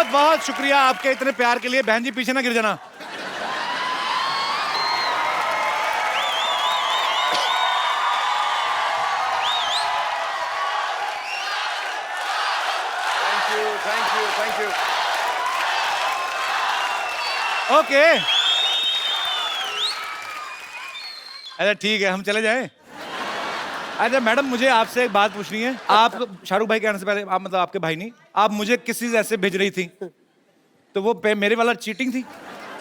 बहुत बहुत शुक्रिया आपके इतने प्यार के लिए। बहन जी पीछे ना गिर जाना। Thank you. ओके अरे ठीक है, हम चले जाएं। अच्छा मैडम, मुझे आपसे एक बात पूछनी है। आप शाहरुख भाई के आने से पहले, आप मतलब आपके भाई नहीं, आप मुझे किस चीज ऐसे भेज रही थी, तो वो मेरे वाला चीटिंग थी?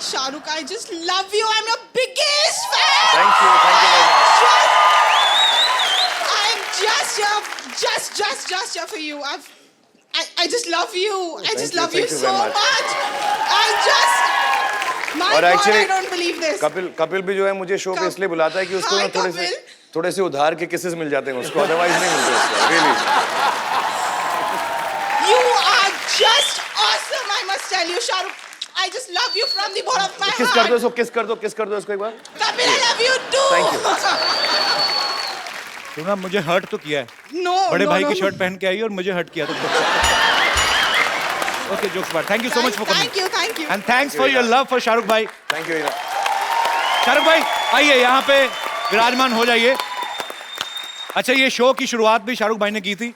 Shahrukh, I just love you. I'm your biggest fan. Thank you very much. I'm just here for you. I just love you. I just love you so much. My और God, actually, I don't believe this. Kapil भी जो है मुझे show पे इसलिए बुलाता है कि उसको ना थोड़े से उधार के किसेस मिल जाते हैं उसको, अदरवाइज नहीं मिलते उसको। Really You are just awesome, I must tell you, Shahrukh. I just love you from the bottom of my किस heart. कर दो इसको, किस कर दो इसको एक बार। Kapil, I love you too. Thank you. तुमने मुझे हर्ट तो किया है। No, बड़े भाई no, की no. शर्ट पहन के आई और मुझे हर्ट किया तुमने। ओके जोक्स बात। Thank you so much for coming. Thank you. And thanks for your love for Shahrukh भाई। Thank you. शाहरुख भाई आइए यहाँ पे विराजमान हो जाइए। अच्छा, ये शो की शुरुआत भी शाहरुख भाई ने की थी।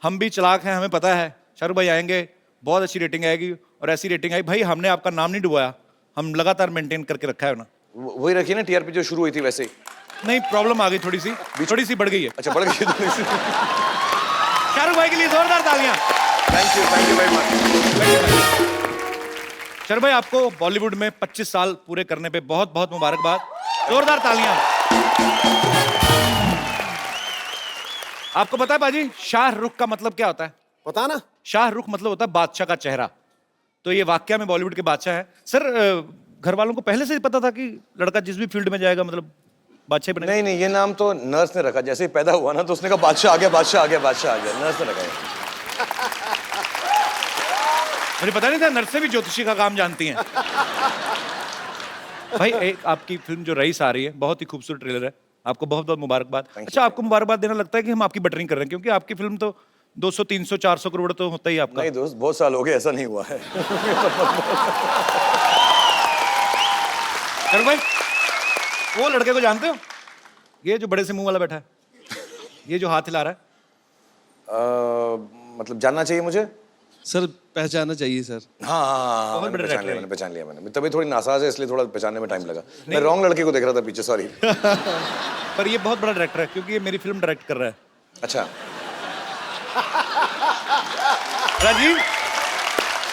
हम भी चालाक हैं, हमें पता है शाहरुख भाई आएंगे, बहुत अच्छी रेटिंग आएगी, और ऐसी रेटिंग आई। भाई हमने आपका नाम नहीं डुबाया, हम लगातार मेंटेन करके रखा है ना। वही रखी ना टीआरपी जो शुरू हुई थी वैसे ही। नहीं, प्रॉब्लम आ गई थोड़ी सी बढ़ गई है। अच्छा, बढ़ गई थोड़ी सी। शाहरुख भाई के लिए जोरदार तालियां। Thank you very much. Shahrukh भाई, आपको बॉलीवुड में 25 साल पूरे करने पे बहुत बहुत मुबारकबाद। जोरदार तालियां। आपको पता है बाजी, शाहरुख का मतलब क्या होता है? पता ना? शाहरुख मतलब होता है बादशाह का चेहरा। तो ये वाकया में बॉलीवुड के बादशाह है। सर, घर वालों को पहले से ही पता था कि लड़का जिस भी फील्ड में जाएगा मतलब बादशाह बनेगा? नहीं, ये नाम तो नर्स ने रखा। जैसे ही पैदा हुआ ना तो उसने कहा बादशाह आ गया। नर्स ने रखा है। मुझे पता नहीं था नर्सें भी ज्योतिषी का काम जानती हैं। भाई, एक आपकी फिल्म जो रईस आ रही है, बहुत ही खूबसूरत ट्रेलर है। आपको बहुत बहुत मुबारकबाद। अच्छा, आपको मुबारकबाद देना लगता है कि हम आपकी बटरिंग कर रहे हैं, क्योंकि आपकी फिल्म तो 200, 300, 400 करोड़ तो होता ही आपका। नहीं दोस्त, बहुत साल हो गए, ऐसा नहीं हुआ है। शाहरुख भाई, वो लड़के को जानते हो, ये जो बड़े से मुंह वाला बैठा है, ये जो हाथ हिला रहा है? मतलब जानना चाहिए मुझे? सर पहचानना चाहिए सर। हाँ, बहुत बड़े मैंने director पहचान लिया। तभी थोड़ी नासाज है, इसलिए थोड़ा पहचानने में टाइम लगा। मैं रॉन्ग लड़के को देख रहा था पीछे, सॉरी। पर ये बहुत बड़ा डायरेक्टर है, क्योंकि ये मेरी फिल्म डायरेक्ट कर रहा है। अच्छा, राजीव,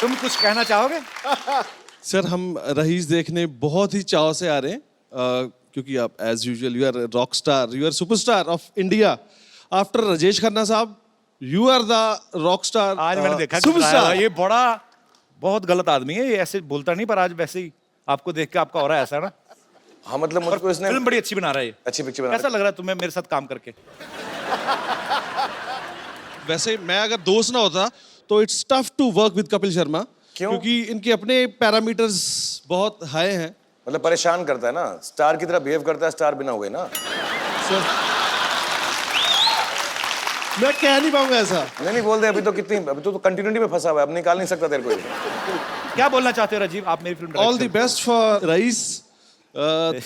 तुम कुछ कहना चाहोगे? सर हम रईस देखने बहुत ही चाव से आ रहे हैं, क्योंकि आप as usual you are rock star, you are superstar of India. After Rajesh Khanna sahab, you are the rock star. आज मैंने देखा सुपरस्टार। ये बहुत गलत आदमी है, ये ऐसे बोलता नहीं, पर आज वैसे ही आपको देख के आपका हो रहा है ऐसा ना। हाँ मतलब मुझको इसने फिल्म बड़ी अच्छी बना रहा है ये। अच्छी पिक्चर बना कैसा लग रहा है तुम्हें मेरे साथ काम करके? वैसे मैं अगर दोस्त ना होता तो it's tough to work with Kapil Sharma. क्यों? क्योंकि इनके अपने पैरामीटर्स बहुत हाई हैं। मतलब परेशान करता है ना, स्टार की तरह बिहेव करता है, स्टार बिना हुए ना। सर मैं कह नहीं पाऊंगा ऐसा। नहीं बोल दे, अभी तो कंटिन्यूटी में फंसा हुआ है, अब निकाल नहीं सकता तेरे को ये। क्या बोलना चाहते हो राजीव, आप मेरी film all the best for Raees.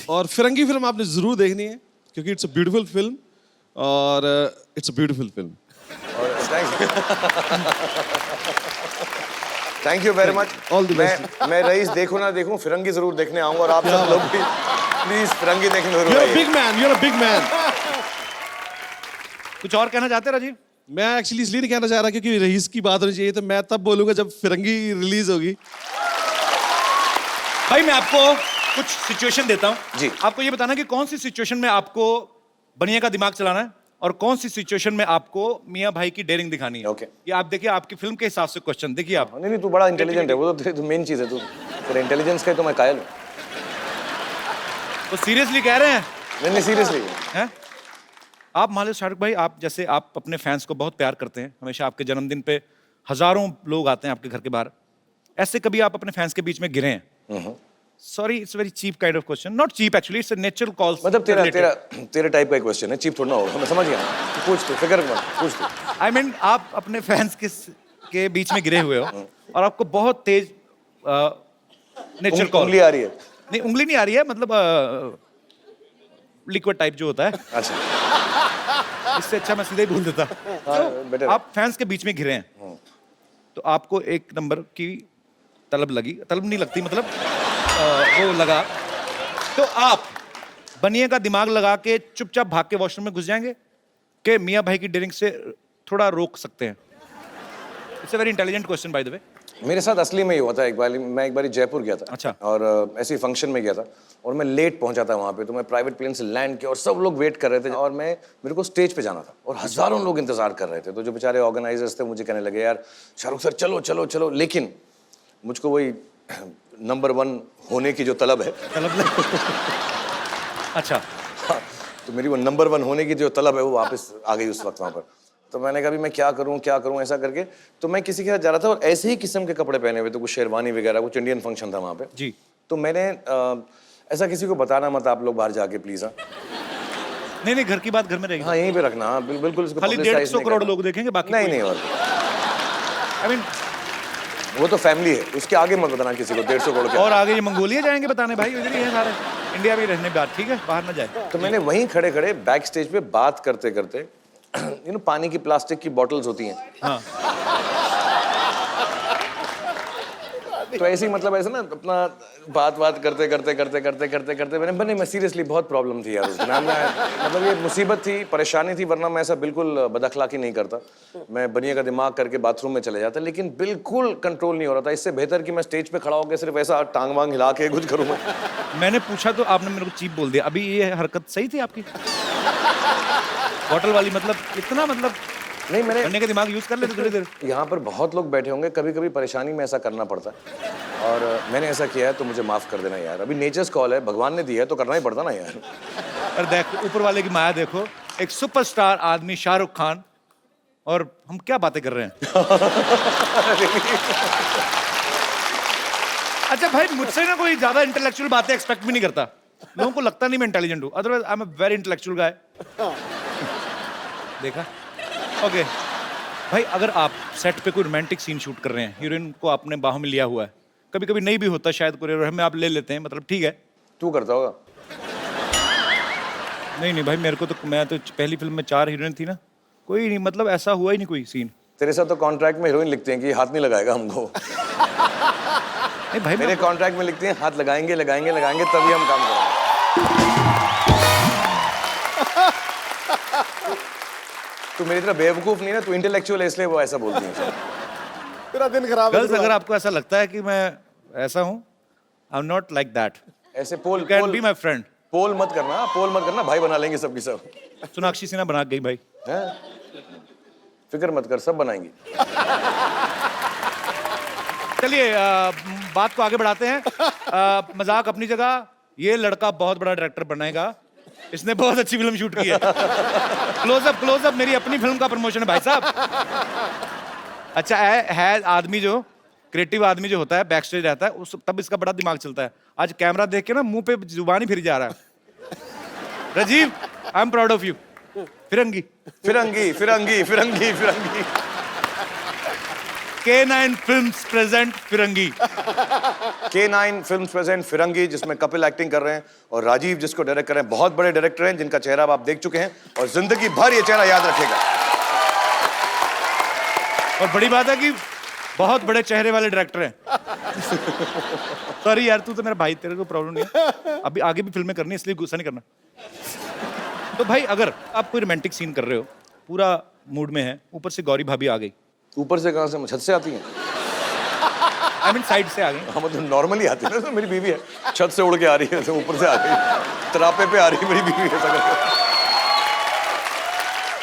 और फिरंगी फिल्म आपने जरूर देखनी है, क्योंकि इट्स अ ब्यूटीफुल फिल्म, और it's a beautiful film. Thank you very much. All the best. मैं रईस देखूं ना देखूं, फिरंगी जरूर देखने आऊंगा, और आप सब लोग भी प्लीज फिरंगी देखने जरूर You're a आइए। big man, you're a big man। कुछ और कहना चाहते हो राजीव? मैं एक्चुअली इसलिए नहीं कहना चाह रहा क्योंकि रईस की बात होनी चाहिए, तो मैं तब बोलूंगा जब फिरंगी रिलीज होगी। भाई मैं आपको कुछ सिचुएशन देता हूं जी। आपको ये बताना कि कौन सी सिचुएशन में आपको बनिया का दिमाग चलाना है और कौन सी सिचुएशन में आपको मियां भाई की डेयरिंग दिखानी है। Okay. ये आप देखिए, आपकी फिल्म के हिसाब से क्वेश्चन देखिए आप। नहीं तू बड़ा इंटेलिजेंट है, वो तो मेन चीज है। तू तेरे इंटेलिजेंस का ही तो मैं कायल हूँ। तो सीरियसली कह रहे हैं? नहीं सीरियसली। हैं? आप मान लो शाहरुख भाई, आप जैसे आप अपने फैंस को बहुत प्यार करते हैं, हमेशा आपके जन्मदिन पे हजारों लोग आते हैं आपके घर के बाहर, ऐसे कभी आप अपने फैंस के बीच में गिरे हैं? Sorry, it's very cheap kind of question, not cheap actually, it's a natural call. मतलब तेरे टाइप का क्वेश्चन है, चीप थोड़ा ना होगा, मैं समझ गया। पूछ तू, फिक्र मत, पूछ तू। आई मीन आप अपने फैंस के के बीच में गिरे हुए हो और आपको बहुत तेज नेचर कॉल। उंगली आ रही है। नहीं, उंगली नहीं आ रही है, मतलब लिक्विड टाइप जो होता है। अच्छा, इससे अच्छा मैं सीधे ही बोल देता। better तो है। आप फैंस के बीच में घिरे हैं, तो आपको एक नंबर की तलब लगी, तलब नहीं लगती, मतलब वो लगा, तो आप बनिए का दिमाग लगा के चुपचाप भाग के वॉशरूम में घुस जाएंगे कि मियाँ भाई की ड्रिंक से थोड़ा रोक सकते हैं? It's a very intelligent question by the way. मेरे साथ असली में ही हुआ था। एक बार मैं एक बार जयपुर गया था। अच्छा। और ऐसे ही फंक्शन में गया था और मैं लेट पहुंचा था वहाँ पे। तो मैं प्राइवेट प्लेन से लैंड किया और सब लोग वेट कर रहे थे और मेरे को स्टेज पे जाना था और हजारों लोग इंतजार कर रहे थे। तो जो बेचारे ऑर्गेनाइजर्स थे मुझे कहने लगे, यार शाहरुख सर चलो चलो चलो, लेकिन मुझको वही नंबर 1 होने की जो तलब है, अच्छा, हाँ, तो मेरी वो नंबर 1 होने की जो तलब है वो वापस आ गई उस वक्त वहाँ पर। तो मैंने कहा भी मैं क्या करूं ऐसा करके। तो मैं किसी के साथ जा रहा था और ऐसे ही किस्म के कपड़े पहने हुए थे, कुछ शेरवानी वगैरह, कुछ इंडियन फंक्शन था वहाँ पे जी। तो मैंने ऐसा किसी को बताना मत आप लोग बाहर जाके प्लीज। हाँ नहीं नहीं, घर की बात घर में रहेगी। हाँ, यहीं पे रखना। हाँ बिल्कुल इसको खाली publicize 150 नहीं करोड़ करना। लोग देखेंगे, बाकी नहीं कोई- नहीं, और आई मीन वो तो फैमिली है, उसके आगे मत बताना किसी को 150 करोड़ के। और आगे ये मंगोलिया जाएंगे बताने, भाई इधर ही है सारे, इंडिया में ही रहने बात, ठीक है, बाहर ना जाए। तो मैंने वहीं खड़े खड़े बैक स्टेज पे बात करते करते पानी की प्लास्टिक की बॉटल्स होती हैं, हाँ, तो ऐसे ही मतलब ऐसे ना अपना बात करते करते मैं सीरियसली बहुत प्रॉब्लम थी यार उस दिन। मतलब ये मुसीबत थी, परेशानी थी, वरना मैं ऐसा बिल्कुल बदअखलाकी नहीं करता। मैं बनिए का दिमाग करके बाथरूम में चले जाता, लेकिन बिल्कुल कंट्रोल नहीं हो रहा था। इससे बेहतर कि मैं स्टेज पे खड़ा होकर सिर्फ ऐसा टांग वांग हिला के कुछ करूँ। मैंने पूछा तो आपने मेरे को चीप बोल दिया। अभी ये हरकत सही थी आपकी? बॉटल वाली, मतलब इतना, मतलब नहीं, मैंने करने का दिमाग यूज कर लेते थोड़ी देर। यहाँ पर बहुत लोग बैठे होंगे, कभी कभी परेशानी में ऐसा करना पड़ता है और मैंने ऐसा किया है, तो मुझे माफ कर देना यार। अभी नेचर्स कॉल है, भगवान ने दी है तो करना ही पड़ता ना यार। और देख ऊपर वाले की माया देखो, एक सुपरस्टार आदमी शाहरुख खान, और हम क्या बातें कर रहे हैं। अच्छा भाई, मुझसे ना कोई ज्यादा इंटेलेक्चुअल बातें एक्सपेक्ट भी नहीं करता। लोगों को लगता नहीं मैं इंटेलिजेंट हूँ, otherwise I am a very intellectual guy. देखा? ओके भाई, अगर आप सेट पे कोई रोमांटिक सीन शूट कर रहे हैं, हीरोइन को आपने बाहों में लिया हुआ है, कभी कभी नहीं भी होता शायद, कोरियोग्राफर में आप ले लेते हैं, मतलब ठीक है। तू करता होगा? नहीं नहीं भाई, मेरे को तो, मैं तो पहली फिल्म में 4 हीरोइन थी ना, कोई नहीं, मतलब ऐसा हुआ ही नहीं कोई सीन। तेरे साथ तो कॉन्ट्रैक्ट में हीरोइन लिखते हैं कि हाथ नहीं लगाएगा हमको। नहीं भाई, मेरे कॉन्ट्रैक्ट में लिखते हैं हाथ लगाएंगे तभी हम काम करेंगे। तू मेरी तरह बेवकूफ नहीं ना, तू इंटेलेक्चुअल है इसलिए वो ऐसा बोलती है। तेरा दिन खराब है। गर्ल्स, अगर आपको ऐसा लगता है कि मैं ऐसा हूँ, I am not like that, ऐसे पोल कैन बी माई फ्रेंड। पोल मत करना, भाई बना लेंगे सबकी सब। सोनाक्षी सिन्हा बना गई भाई। हैं? फिक्र मत कर, सब बनाएंगे। चलिए बात को आगे बढ़ाते हैं। मजाक अपनी जगह, ये लड़का बहुत बड़ा डायरेक्टर बनेगा, इसने बहुत अच्छी फिल्म शूट की है। क्लोजअप मेरी अपनी फिल्म का प्रमोशन है भाई साहब। अच्छा है आदमी जो क्रिएटिव आदमी जो होता है, बैक स्टेज रहता है, उस तब इसका बड़ा दिमाग चलता है। आज कैमरा देख के ना मुंह पे जुबान ही फिर जा रहा है। Rajiv, I am proud of you. Firangi K9 Films present Firangi. K9 Films present Firangi, जिसमें कपिल एक्टिंग कर रहे हैं और राजीव जिसको डायरेक्ट कर रहे हैं, बहुत बड़े डायरेक्टर हैं जिनका चेहरा अब आप देख चुके हैं और जिंदगी भर ये चेहरा याद रखेगा। और बड़ी बात है कि बहुत बड़े चेहरे वाले डायरेक्टर हैं। सॉरी यार, तू तो मेरा भाई, तेरे को प्रॉब्लम नहीं है, अभी आगे भी फिल्में करनी है, इसलिए गुस्सा नहीं करना। तो भाई, अगर आप कोई रोमांटिक सीन कर रहे हो, पूरा मूड में है, ऊपर से गौरी भाभी आ गई, ऊपर से कहां से? छत से आती हैं? आई मीन साइड से आ गई। हाँ, मतलब नॉर्मली आती है ना, मेरी बीवी है, छत से उड़ के आ रही है, ऊपर से आ गई, तरापे पे आ रही है मेरी बीवी।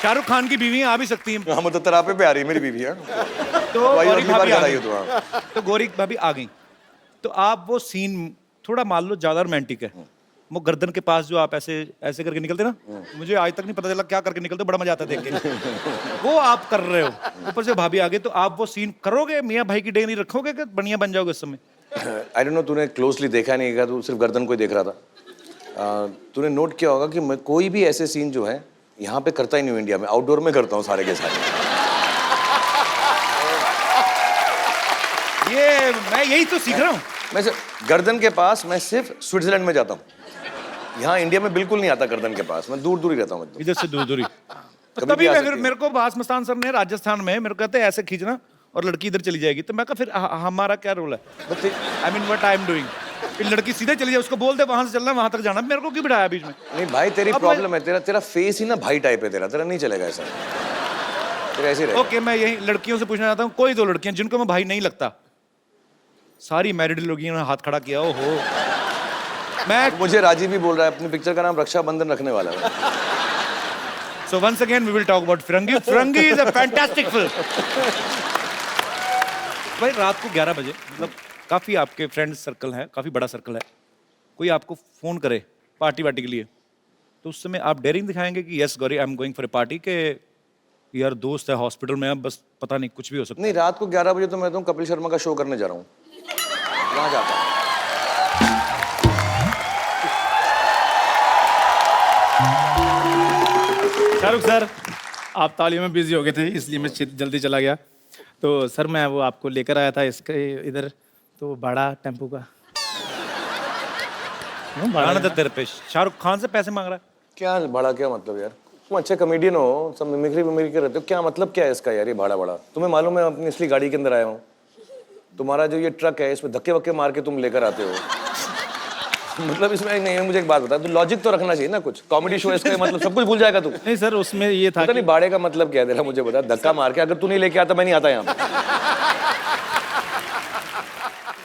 शाहरुख खान की बीवी आ भी सकती है। हाँ, मतलब तरापे पे आ रही है मेरी बीवी है। तो भाई, गौरी अगली बार भाभी आ कराइए गई। तो। हाँ, तो गौरी भाभी आ गई, तो आप वो सीन थोड़ा मान लो ज्यादा रोमांटिक है, वो गर्दन के पास जो आप ऐसे ऐसे करके निकलते ना, मुझे आज तक नहीं पता चला क्या करके निकलते, बड़ा मजा आता है देख के। वो आप कर रहे हो, ऊपर से भाभी आ गई, तो आप वो सीन करोगे, मियाँ भाई की डेंगनी रखोगे कि बढ़िया बन जाओगे उस समय? आई डोंट नो, तूने क्लोजली देखा नहीं है, तू सिर्फ गर्दन को ही देख रहा था। तूने नोट किया होगा कि मैं कोई भी ऐसे सीन जो है यहाँ पे करता ही नहीं हूँ इंडिया में, आउटडोर में करता हूँ सारे के सारे। मैं यही तो सीख रहा हूँ। मैं गर्दन के पास मैं सिर्फ स्विट्जरलैंड में जाता हूँ, यहाँ इंडिया में बिल्कुल नहीं आता गर्दन के पास, मैं दूर दूर ही रहता हूँ एकदम। इधर से दूर दूरी। कभी तभी भी आ मैं सकती फिर है। मेरे को बास मस्तान सर ने राजस्थान में मेरे को कहते हैं ऐसे खींचना और लड़की इधर चली जाएगी, तो मैं कहा फिर हमारा क्या रोल है? I mean what I am doing. फिर लड़की सीधे चली जाए, उसको बोल दे वहां से चलना, वहां तक जाना, मेरे को क्यों बिठाया बीच में? नहीं भाई तेरी अब प्रॉब्लम है, तेरा फेस ही ना भाई टाइप है, तेरा नहीं चलेगा ऐसा, तेरा ऐसे ही रहेगा। ओके, मैं यही लड़कियों से पूछना चाहता हूँ, कोई दो लड़कियां जिनको मैं भाई नहीं लगता, सारी मैरिड लड़कियों ने हाथ खड़ा किया। ओहो, मैं मुझे राजीव भी बोल रहा है अपनी पिक्चर का नाम रक्षाबंधन रखने वाला है। So once again we will talk about Firangi. Firangi is a fantastic film. भाई रात को 11 बजे, मतलब काफी आपके फ्रेंड सर्कल है, काफी बड़ा सर्कल है, कोई आपको फोन करे पार्टी वार्टी के लिए, तो उस समय आप डेयरिंग दिखाएंगे कि yes Gauri I am going for a party, के यार दोस्त है हॉस्पिटल में, अब बस पता नहीं कुछ भी हो सकता है? नहीं, रात को 11 बजे तो मैं तो कपिल शर्मा का शो करने जा रहा हूँ, वहाँ जाता हूँ। शाहरुख सर, आप तालियों में बिजी हो गए थे इसलिए मैं जल्दी चला गया। तो सर मैं वो आपको लेकर आया था इसके इधर, तो भाड़ा टेम्पो का। क्यों भाड़ा? आना था तेरे पे, शाहरुख खान से पैसे मांग रहा है। क्या भाड़ा, क्या मतलब यार? तुम अच्छे कमेडियन हो, सब मिमिक्री कर रहते हो, क्या मतलब क्या है इसका यार? ये भाड़ा तुम्हें मालूम है, अपनी इसलिए गाड़ी के अंदर आया हूँ, तुम्हारा जो ये ट्रक है इसमें धक्के वक्के मार के तुम लेकर आते हो, मतलब इसमें नहीं, मुझे एक बात बता, तो लॉजिक तो रखना चाहिए ना कुछ, कॉमेडी शो इसका मतलब सब कुछ भूल जाएगा तू? नहीं सर, उसमें ये था पता नहीं भाड़े का मतलब क्या है तेरा, मुझे बता। धक्का मार के अगर तू नहीं लेके आता मैं नहीं आता यहाँ पे।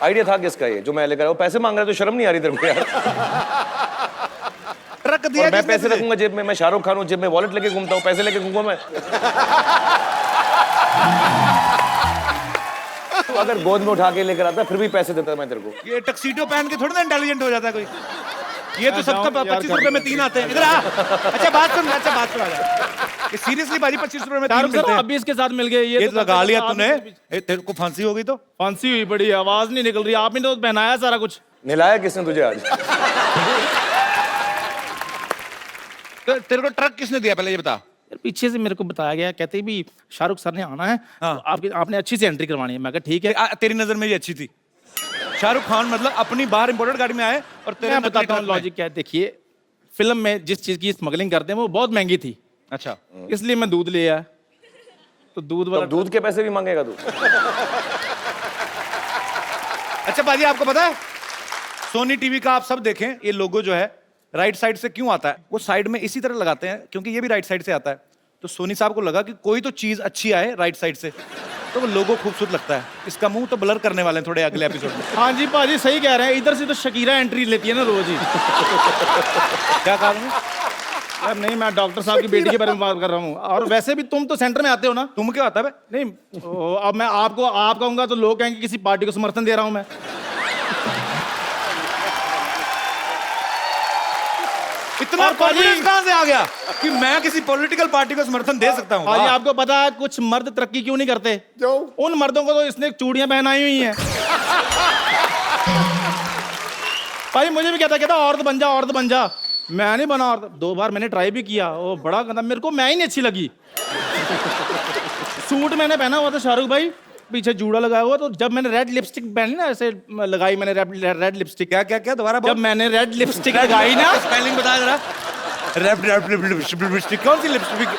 आइडिया था किसका ये जो मैं लेकर आया? वो पैसे मांग रहा है तो शर्म नहीं आ रही तेरे को यार? ट्रक दिया और मैं किसने पैसे तुझे? रखूंगा जेब में, मैं शाहरुख खान हूँ, जेब में वॉलेट लेके घूमता हूँ, पैसे लेके घूमूंगा मैं? तो अगर गोद में उठा के लेकर आता फिर भी पैसे देता मैं तेरे को। ये टक्सीडो पहन के थोड़ी ना इंटेलिजेंट हो जाता है कोई, ये तो सबका जाओ यार, 25 रुपए में 3 आते हैं। इधर आ, अच्छा बात सुन आ जा। ये सीरियसली बाजी 25 रुपए में 3 शाहरुख मिलते सर हैं। आप भी इसके साथ मिल गए। ये तो लगा लिया आप- तूने, तेरे को फांसी हो गई तो? फांसी हुई पड़ी, आवाज नहीं निकल रही, आपने तो पहनाया सारा कुछ। नहलाया किसने तुझे आज? तेरे को ट्रक किसने दिया पहले ये बता? यार पीछे से मेरे को बताया गया, कहते भी शाहरुख सर ने आना है, हाँ। तो आपने अच्छी सी एंट्री करवानी है। मैं कहा ठीक है। तेरी नजर में ये अच्छी थी? शाहरुख खान मतलब अपनी बाहर इंपोर्टेड गाड़ी में आए और तेरे मैं नकली बताता हूँ ट्रक में। लॉजिक क्या है। देखिए, फिल्म में जिस चीज की स्मगलिंग करते हैं वो बहुत महंगी थी, अच्छा, इसलिए मैं दूध ले आया। तो दूध वाला तो दूध के पैसे भी मांगेगा तू? अच्छा बाजी आपको पता है सोनी टीवी का आप सब देखें, ये लोगो जो है राइट साइड से क्यों आता है? वो साइड में इसी तरह लगाते हैं क्योंकि ये भी राइट साइड से आता है। तो सोनी साहब को लगा कि कोई तो चीज अच्छी आए राइट साइड से, तो वो लोगो खूबसूरत लगता है। इसका मुंह तो ब्लर करने वाले हैं थोड़े अगले एपिसोड में। हाँ जी पाजी सही कह रहे हैं, इधर से तो शकीरा एंट्री लेती है ना रोज ही। क्या कहा तुमने? यार नहीं, मैं डॉक्टर साहब की बेटी के बारे में बात कर रहा हूँ। और वैसे भी तुम तो सेंटर में आते हो ना। तुम क्या आता है? नहीं अब मैं आपको आप कहूंगा तो लोग कहेंगे किसी पार्टी को समर्थन दे रहा हूँ मैं। इतना और पाजी- कॉन्फिडेंस कहां से आ गया कि मैं किसी पॉलिटिकल पार्टी को समर्थन दे सकता हूँ? पाजी वाह। आपको पता है कुछ मर्द तरक्की क्यों नहीं करते? क्यों? उन मर्दों को तो इसने चूड़ियां पहनाई हुई हैं। भाई मुझे भी कहता औरत बन जा, औरत बन जा। मैं नहीं बना औरत। 2 बार मैंने ट्राई भी किया, वो बड़ा गंदा, मेरे को मैं ही नहीं अच्छी लगी। सूट मैंने पहना हुआ था शाहरुख भाई, पीछे जूड़ा लगाया हुआ, तो जब मैंने रेड लिपस्टिक पहनी ना, ऐसे लगाई मैंने रेड लिपस्टिक। क्या क्या क्या दोबारा जब मैंने रेड लिपस्टिक लगाई ना, स्पेलिंग बता जरा। लिपस्टिक कौन सी लिपस्टिक?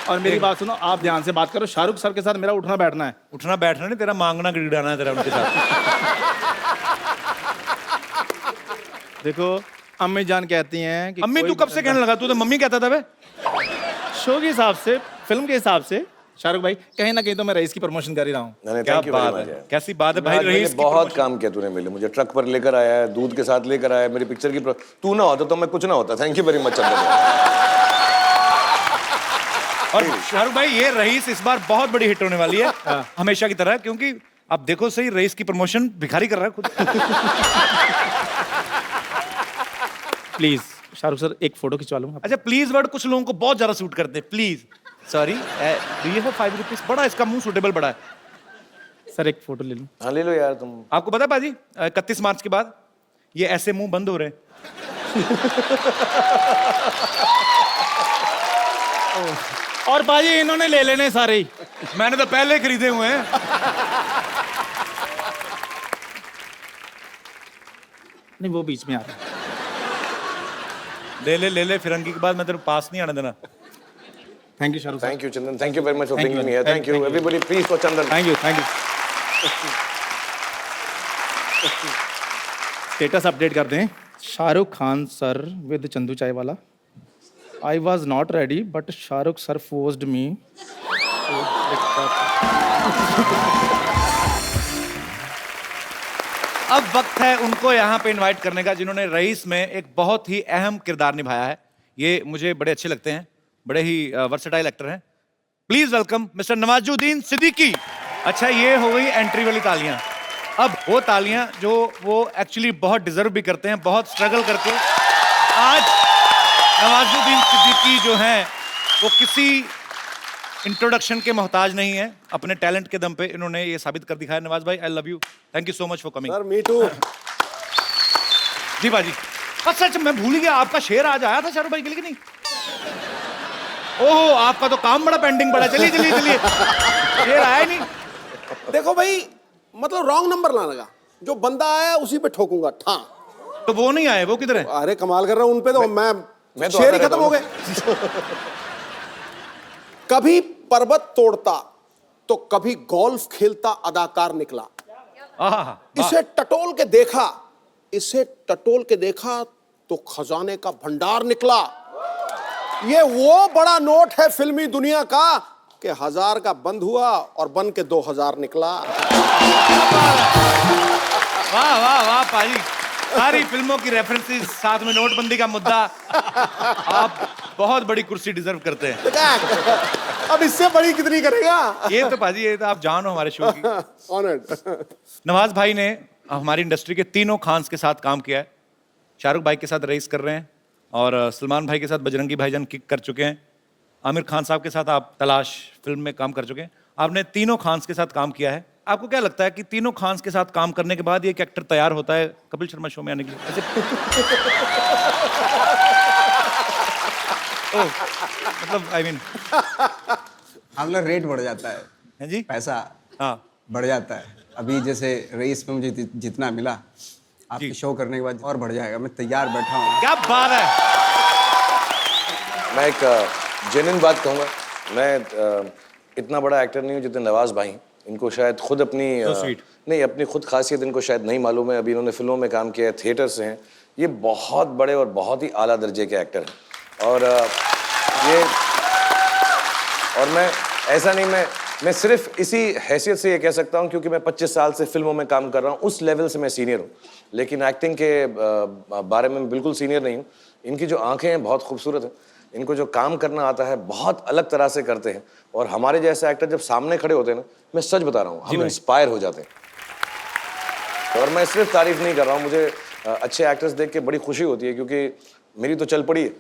और मेरी बात सुनो, आप ध्यान से बात करो, शाहरुख सर के साथ मेरा उठना बैठना है। उठना बैठना नहीं, तेरा मांगना गिड़गिड़ाना है तेरा उनके साथ। देखो अम्मी जान कहती हैं कि अम्मी तू कब से कहने लगा? तू तो मम्मी कहता था बे। शो के हिसाब से, फिल्म के हिसाब से शाहरुख भाई कहीं ना कहीं तो मैं रईस की प्रमोशन कर ही रहा हूँ। क्या बात है, कैसी बात है भाई। रईस की बहुत काम किया तूने मेरे, मुझे ट्रक पर लेकर आया है, दूध के साथ लेकर आया है, मेरी पिक्चर की तू ना होता तो मैं कुछ ना होता। Thank you very much. और शाहरुख भाई ये रईस इस बार बहुत बड़ी हिट होने वाली है, हमेशा की तरह, क्योंकि आप देखो सही रईस की प्रमोशन भिखारी कर रहा है खुद। प्लीज शाहरुख सर एक फोटो खिंचवा लूंगा। अच्छा प्लीज वर्ड कुछ लोगों को बहुत ज्यादा सूट करते हैं। Please sorry, do you have 5 rupees? बड़ा इसका मुंह सूटेबल बड़ा है। सर एक फोटो ले लूं? हाँ ले लो यार तुम। आपको पता है पाजी 31 मार्च के बाद ये ऐसे मुंह बंद हो रहे हैं। और भाई इन्होंने ले लेने सारे ही। मैंने तो पहले खरीदे हुए हैं। नहीं वो बीच में आ रहा है। ले ले फिरंगी के बाद मैं तेरे पास नहीं आने देना। Thank you Shahrukh. Thank you, Chandan. Thank you very much for Thank bringing you. me here. Thank you. Thank you. Everybody, please for Chandan. Thank you. Status update कर दें। शाहरुख खान सर विद चंदू चाय वाला। I was not ready but Shahrukh sir forced me. अब वक्त है उनको यहाँ पे इनवाइट करने का जिन्होंने रईस में एक बहुत ही अहम किरदार निभाया है। ये मुझे बड़े अच्छे लगते हैं, बड़े ही वर्सेटाइल एक्टर हैं। Please welcome mister Nawazuddin Siddiqui. अच्छा, ये हो गई एंट्री वाली तालियां। अब वो तालियां जो वो एक्चुअली बहुत डिजर्व भी करते हैं, बहुत स्ट्रगल करके। आज नवाजुद्दीन सिद्दीकी जो हैं वो किसी इंट्रोडक्शन के मोहताज नहीं है। अपने टैलेंट के दम पे इन्होंने ये साबित कर दिखाया। नवाज भाई, I love you, thank you so much for coming. Sir me too. जी बाजी। और सच मैं भूल गया, आपका शेर आज आया था शाहरुख भाई के लिए कि नहीं? ओहो, आपका तो काम बड़ा पेंडिंग पड़ा। चलिए चलिए चलिए, शेर आया ही नहीं। देखो भाई, मतलब रॉन्ग नंबर ना लगा, जो बंदा आया उसी पे ठोकूंगा ठा। तो वो नहीं आए, वो किधर है? अरे कमाल कर रहा हूं उन पे, तो मैं तो शेर ही आता खत्म हो गए। कभी पर्वत तोड़ता तो कभी गोल्फ खेलता अदाकार निकला। आहा, इसे टटोल के देखा, इसे टटोल के देखा तो खजाने का भंडार निकला। ये वो बड़ा नोट है फिल्मी दुनिया का कि 1000 का बंद हुआ और बन के 2000 निकला। वाह वाह वाह पाजी, सारी फिल्मों की रेफरेंसेस, साथ में नोटबंदी का मुद्दा। आप बहुत बड़ी कुर्सी डिजर्व करते हैं। अब इससे बड़ी कितनी करेगा? ये तो पाजी, ये तो आप जान हो हमारे शो की। ऑनर्ड। नवाज भाई ने हमारी इंडस्ट्री के तीनों खान्स के साथ काम किया है। शाहरुख भाई के साथ रईस कर रहे हैं, और सलमान भाई के साथ बजरंगी भाईजान किक कर चुके हैं। आमिर खान साहब के साथ आप तलाश फिल्म में काम कर चुके हैं। आपने तीनों खान्स के साथ काम किया है। आपको क्या लगता है कि तीनों खान्स के साथ काम करने के बाद ये एक एक्टर तैयार होता है कपिल शर्मा शो में आने के लिए? ऐसे मतलब आई मीन हम लोग रेट बढ़ जाता है जी, पैसा हाँ बढ़ जाता है। अभी जैसे रईस में मुझे जितना मिला, आपके शो करने के बाद और बढ़ जाएगा। मैं तैयार बैठा हूँ। क्या बात है। मैं एक जेन्युइन बात कहूँगा। मैं इतना बड़ा एक्टर नहीं हूँ जितने नवाज भाई हैं। इनको शायद खुद अपनी नहीं, अपनी खुद खासियत इनको शायद नहीं मालूम है। अभी इन्होंने फिल्मों में काम किया है, थिएटर से हैं। ये बहुत बड़े और बहुत ही आला दर्जे के एक्टर हैं। और मैं ऐसा नहीं, मैं सिर्फ इसी हैसियत से ये कह सकता हूँ क्योंकि मैं 25 साल से फिल्मों में काम कर रहा हूँ, उस लेवल से मैं सीनियर हूँ। लेकिन एक्टिंग के बारे में बिल्कुल सीनियर नहीं हूँ। इनकी जो आंखें हैं बहुत खूबसूरत हैं। इनको जो काम करना आता है बहुत अलग तरह से करते हैं। और हमारे जैसे एक्टर जब सामने खड़े होते हैं ना, मैं सच बता रहा हूँ, हम इंस्पायर हो जाते हैं। और मैं सिर्फ तारीफ नहीं कर रहा हूँ, मुझे अच्छे एक्टर्स देख के बड़ी खुशी होती है, क्योंकि मेरी तो चल पड़ी है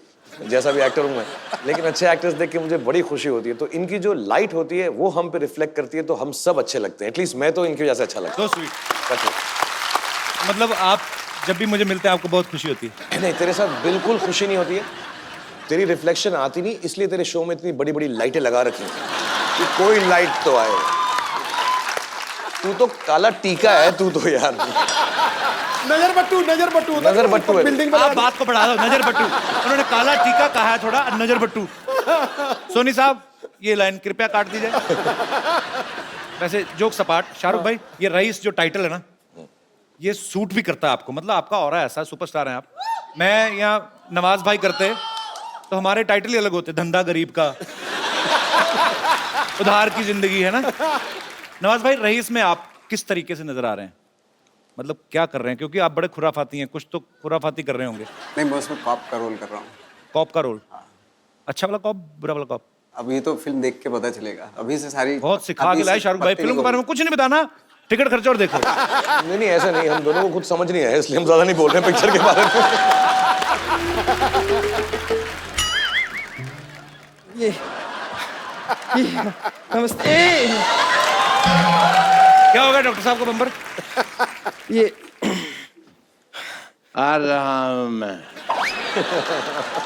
जैसा भी एक्टर हूँ मैं, लेकिन अच्छे एक्टर्स देख के मुझे बड़ी खुशी होती है। तो इनकी जो लाइट होती है वो हम पे रिफ्लेक्ट करती है, तो हम सब अच्छे लगते हैं। एटलीस्ट मैं तो इनकी वजह से अच्छा लगता So sweet. मतलब आप जब भी मुझे मिलते हैं आपको बहुत खुशी होती है? है। नहीं, तेरे साथ बिल्कुल खुशी नहीं होती है। तेरी रिफ्लेक्शन आती नहीं, इसलिए तेरे शो में इतनी बड़ी बड़ी लाइटें लगा रखी हैं कि कोई लाइट तो आए। तू तो काला टीका है, तू तो यार नजर बट्टू, नजर बट्टू, नजर बट्टू है। बिल्डिंग आप बात को बढ़ा दो, नजर बट्टू। उन्होंने काला टीका कहा है, थोड़ा नजर बट्टू। सोनी साहब, ये लाइन कृपया काट दीजिए। वैसे जोक सपाट, शाहरुख भाई, ये रईस जो टाइटल है ना, ये सूट भी करता है आपको। मतलब आपका ऑरा ऐसा, सुपरस्टार हैं आप। मैं यहाँ नवाज भाई करते तो हमारे टाइटल ही अलग होते, धंधा गरीब का, उधार की जिंदगी, है ना। नवाज भाई, रईस में आप किस तरीके से नजर आ रहे हैं? मतलब क्या कर रहे हैं? क्योंकि आप बड़े खुराफाती हैं, कुछ तो खुराफाती कर रहे होंगे। नहीं, मैं उसमें कॉप का रोल कर रहा हूँ। कॉप का रोल? अच्छा वाला कॉप, बुरा वाला कॉप? अभी तो फिल्म देख के पता चलेगा। अभी से सारी बहुत सिखा के लाए शाहरुख भाई। फिल्म के बारे में कुछ नहीं बताना, टिकट खर्चो और देखो। नहीं नहीं, ऐसा नहीं, हम दोनों को खुद समझ नहीं आया, इसलिए हम ज्यादा नहीं बोल रहे हैं पिक्चर के बारे में। नमस्ते। क्या हो गया डॉक्टर साहब को बम्बर? ये आ रहा हूं मैं।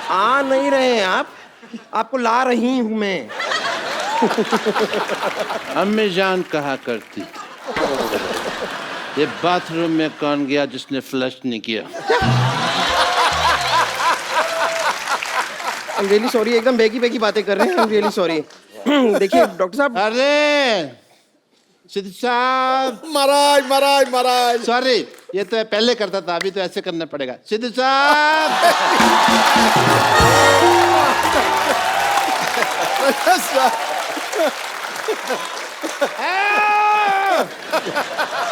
आ नहीं रहे हैं आप, आपको ला रही हूं मैं। अम्मी जान कहा करती थी, ये बाथरूम में कौन गया जिसने फ्लश नहीं किया? आई एम रियली सॉरी, एकदम बेगी बेगी बातें कर रहे हैं। I am really sorry. देखिए डॉक्टर साहब, अरे सिद्ध साहब, महाराज महाराज महाराज सॉरी, ये तो पहले करता था, अभी तो ऐसे करना पड़ेगा। सिद्ध साहब,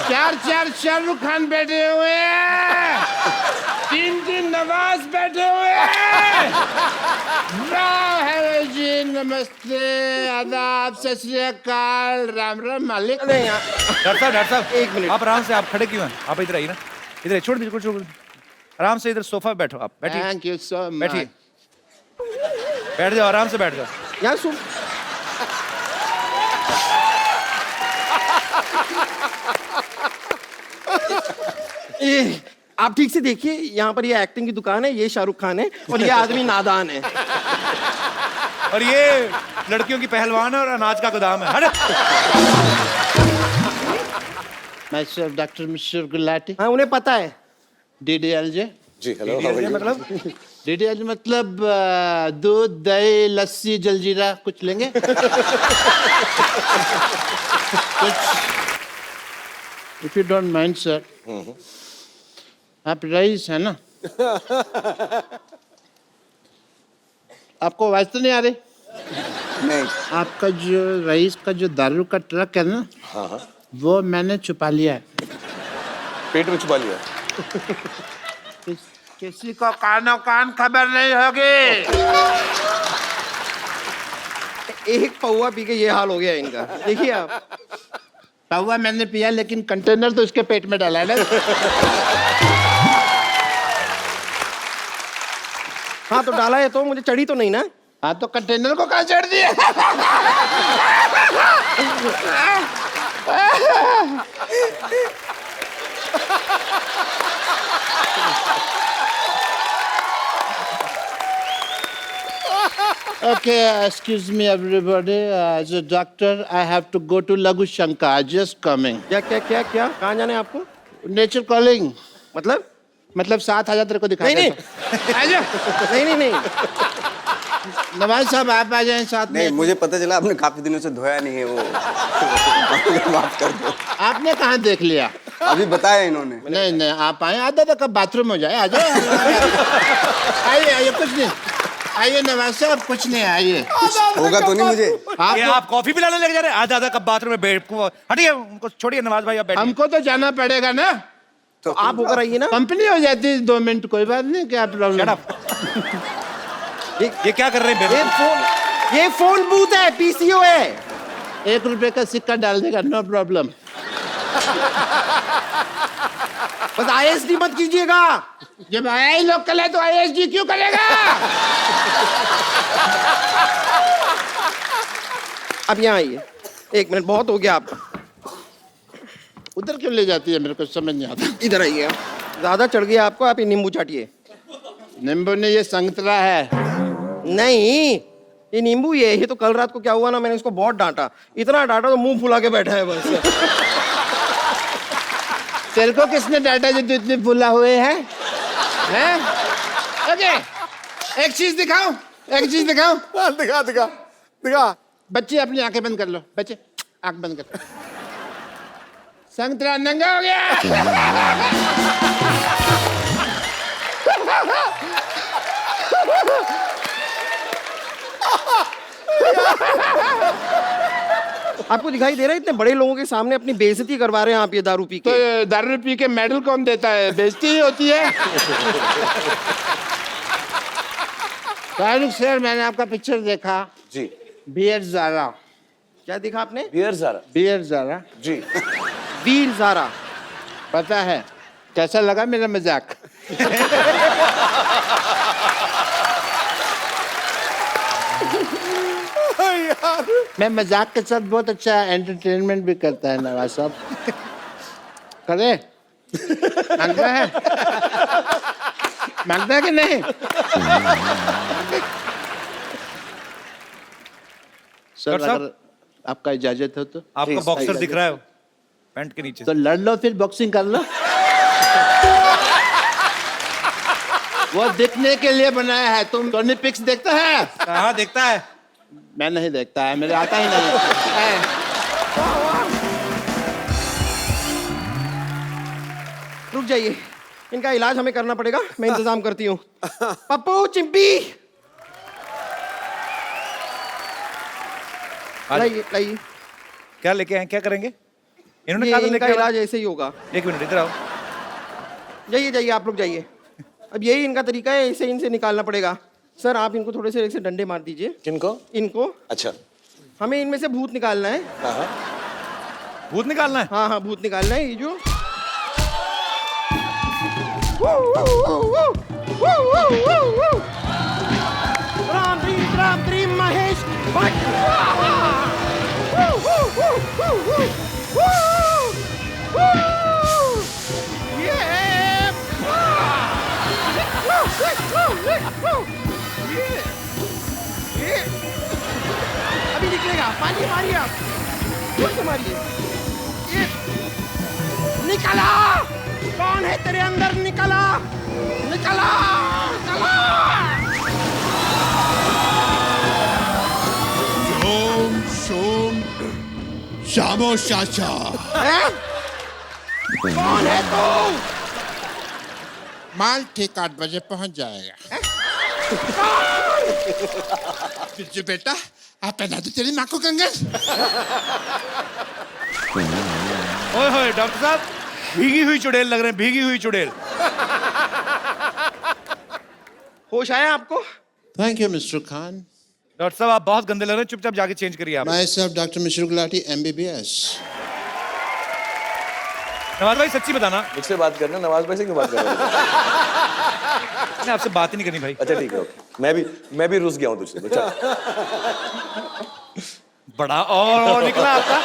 चार चार शाहरुख खान बैठे हुए हैं, तीन तीन नवाज बैठे हुए हैं। वाह, हेलो जी, नमस्ते, आदाब, सत श्री अकाल, राम राम मालिक। नहीं यार, डॉक्टर साहब एक मिनट। आप आराम से, आप खड़े क्यों हैं? आप इधर आइए ना, इधर आइए, छोड़ दीजिए, छोड़ आराम से इधर सोफा पे बैठो, आप बैठिए, थैंक यू सो मच। बैठिए, बैठ जाओ, आराम से बैठ जाओ। यार सुन, ये आप ठीक से देखिए, यहाँ पर ये एक्टिंग की दुकान है, ये शाहरुख खान है और ये आदमी नादान है। और ये लड़कियों की पहलवान है और अनाज का गोदाम है। हट! Myself, Dr. Mr. Gulati, हाँ, उन्हें पता है। DDLJ। जी हेलो, मतलब DDLJ मतलब दूध, दही, लस्सी, जलजीरा कुछ लेंगे? कुछ If you don't mind, sir. आप रईस है ना? आपको आवाज तो नहीं आ रही? नहीं, आपका जो रईस का जो दारू का ट्रक है ना, वो मैंने छुपा लिया है। पेट में छुपा लिया। किसी को कानो कान खबर नहीं होगी। एक पौवा पी के ये हाल हो गया इनका। देखिए आप, पौवा मैंने पिया, लेकिन कंटेनर तो उसके पेट में डाला है ना। हाँ तो डाला है तो मुझे चढ़ी तो नहीं ना? हाँ तो कंटेनर को कहाँ चढ़ दिया? Okay, excuse me everybody. As a doctor, I have to go to Lagu Shankar. Just coming. क्या क्या क्या क्या कहाँ जाना है आपको? Nature calling. मतलब 7,000 तेरे को दिखा नहीं, नहीं। आजा। नहीं नहीं नहीं, नवाज साहब आप आ जाएं साथ नहीं, में। मुझे पता चला आपने काफी दिनों से धोया नहीं है वो। माफ कर दो। आपने कहाँ देख लिया? अभी बताया इन्होंने। नहीं नहीं, आप आए, आधा तक बाथरूम हो जाए, आ जाओ। आइए आइए, कुछ नहीं, आइए नवाज साहब, कुछ नहीं, आइए। होगा तो नहीं मुझे। ये आप कॉफी पिलाने लग जा रहे हैं? आधा आधा कप बाथरूम में बैठ, हटिए, उनको छोड़िए, नवाज भाई आप बैठिए। हमको तो जाना पड़ेगा ना, तो आप होकर आइए ना। कंपनी हो जाती है 2 मिनट, कोई बात नहीं, क्या प्रॉब्लम? Shut up. ये क्या कर रहे हैं? ये फोन बूथ है, पीसीओ है। 1 रुपए का सिक्का डाल देगा, नो प्रॉब्लम। बस आईएसडी मत कीजिएगा। जब आया ही लोकल है तो आईएसडी क्यों करेगा? अब यहाँ आइए, 1 मिनट, बहुत हो गया आपका। उधर क्यों ले जाती है, मेरे को समझ नहीं आता। इधर आइए आप, ज्यादा चढ़ गया आपको, आप ये नींबू चाटिए। नींबू ने, ये संतरा है। नहीं, ये नींबू ये तो कल रात को क्या हुआ ना, मैंने इसको बहुत डांटा, इतना डांटा तो मुंह फुला के बैठा है बस। तेरे को किसने डांटा जो तू इतने फुला हुए हैं? हैं? ओके, एक चीज दिखाऊं, एक चीज दिखाऊं। दिखा दिखा दिखा। बच्चे अपनी आंखें बंद कर लो, बच्चे आंख बंद कर। संतरा नंगा हो गया। आपको दिखाई दे रहा है इतने बड़े लोगों के सामने अपनी बेइज्जती करवा रहे हैं आप ये दारू पी तो के? दारू पी के मेडल कौन देता है? बेइज्जती ही होती है। शाहरुख सर, मैंने आपका पिक्चर देखा। जी। बियर ज़ारा। क्या देखा आपने? बियर ज़ारा। बियर ज़ारा। जी। वीर ज़ारा। पता है कैसा लगा मेरा मजाक? मैं मजाक के साथ बहुत अच्छा एंटरटेनमेंट भी करता है नवाज साहब। करे मांगता है, मांगता है कि नहीं? सर डॉक्टर साहब? अगर आपका इजाजत हो तो। आपका बॉक्सर दिख रहा है पैंट के नीचे तो लड़ लो फिर बॉक्सिंग कर लो। वो दिखने के लिए बनाया है। तुम टोनी पिक्स देखता है? कहाँ देखता है? मैं नहीं देखता है, मेरे आता ही नहीं है। रुक जाइए, इनका इलाज हमें करना पड़ेगा, मैं इंतजाम करती हूँ। पप्पू चिंपी लाइए लाइए। क्या लेके आए, क्या करेंगे? इन्होंने ये कहा था इनका लेके इलाज ऐसे ही होगा। एक मिनट इधर आओ। जाइए जाइए, आप लोग जाइए। अब यही इनका तरीका है, इसे इनसे निकालना पड़ेगा। सर आप इनको थोड़े से ऐसे डंडे मार दीजिए। किनको? इनको। अच्छा। हमें इनमें से भूत निकालना है। भूत निकालना है? हाँ हाँ, भूत निकालना है। ये जो राम द्रीम महेश भट्ट। अभी निकलेगा, पानी मारिए आप, जोर से मारिए। ये निकला, कौन है तेरे अंदर? निकला निकला निकला। ओम शोम शामो शाशा। कौन है तू? माल ठीक 8 बजे पहुंच जाएगा। बिज्जू बेटा, आप पहना दो तेरी माँ को कंगन। ओए होए डॉक्टर साहब, भीगी हुई चुड़ैल लग रहे हैं, भीगी हुई चुड़ैल। होश आया आपको? Thank you mister Khan. Doctor साहब आप बहुत गंदे लग रहे हैं, चुपचाप जाके चेंज करिए आप। My self doctor Mishra Gulati MBBS। Nawaz भाई सच्ची बताना। मुझसे बात करना, नवाज भाई से क्यों बात कर रहे हो? मैंने आपसे बात ही नहीं करनी भाई। अच्छा ठीक है, ओके। मैं भी रुस गया हूँ तुझसे। अच्छा। बड़ा और निकला आपका।